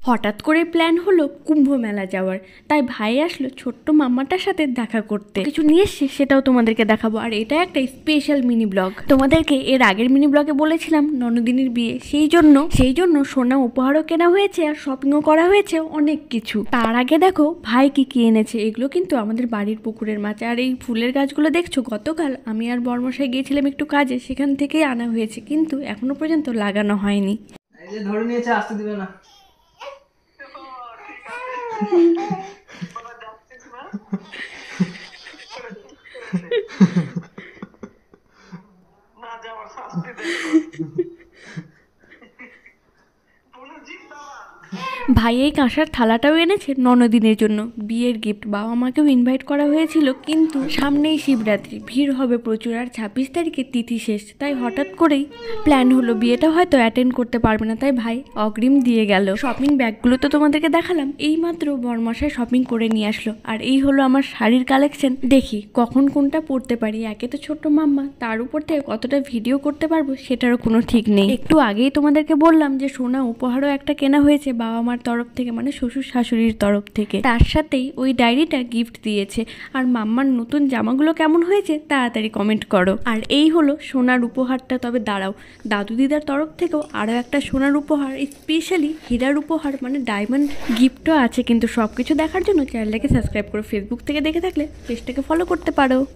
হঠাৎ করে প্ল্যান হলো কুম্ভ মেলা যাওয়ার, তাই ভাই আসলো ছোট্ট মাম্মাটার সাথে দেখা করতে। কিছু নিয়ে এসছে সেটাও তোমাদেরকে দেখাবো। আর এটা একটা স্পেশাল মিনি ব্লগ। তোমাদেরকে এর আগের মিনি ব্লগে বলেছিলাম ননদিনীর বিয়ে, সেই জন্য সোনা উপহারও কেনা হয়েছে আর শপিংও করা হয়েছে অনেক কিছু। তার আগে দেখো ভাই কি এনেছে। এগুলো কিন্তু আমাদের বাড়ির পুকুরের মাছ। আর এই ফুলের গাছগুলো দেখছো, গতকাল আমি আর বর্মশাই গিয়েছিলাম একটু কাজে, সেখান থেকেই আনা হয়েছে, কিন্তু এখনো পর্যন্ত লাগানো হয়নি। ধরে নিয়েছে, আসতে দিবে না। ভাই এই কাঁসার থালাটাও এনেছে ননদিনের জন্য, বিয়ের গিফট। বাবা মাকেও ইনভাইট করা হয়েছিল, কিন্তু সামনেই শিবরাত্রি, ভিড় হবে প্রচুর, আর 26 তারিখে তিথি শেষ। তাই হঠাৎ করেই প্ল্যান হলো বিয়েটা হয়তো অ্যাটেন্ড করতে পারবে না, তাই ভাই অগ্রিম দিয়ে গেল। শপিং ব্যাগগুলো তো তোমাদেরকে দেখালাম, এইমাত্র বরমশাই শপিং করে নিয়ে আসলো। আর এই হলো আমার শাড়ির কালেকশন। দেখি কখন কোনটা পরতে পারি। একে তো ছোট্ট মাম্মা, তার উপর থেকে কতটা ভিডিও করতে পারবো সেটারও কোনো ঠিক নেই। একটু আগেই তোমাদেরকে বললাম যে সোনা উপহারও একটা কেনা হয়েছে বাবা মার তরফ থেকে, মানে শ্বশুর শাশুড়ির তরফ থেকে। তার সাথেই ওই ডায়েরিটা গিফট দিয়েছে। আর মাম্মার নতুন জামাগুলো কেমন হয়েছে তাড়াতাড়ি কমেন্ট করো। আর এই হলো সোনার উপহারটা। তবে দাঁড়াও, দাদু দিদার তরফ থেকেও আরও একটা সোনার উপহার, স্পেশালি হীরার উপহার, মানে ডায়মন্ড গিফটও আছে। কিন্তু সবকিছু দেখার জন্য চ্যানেলটাকে সাবস্ক্রাইব করো। ফেসবুক থেকে দেখে থাকলে পেজটাকে ফলো করতে পারো।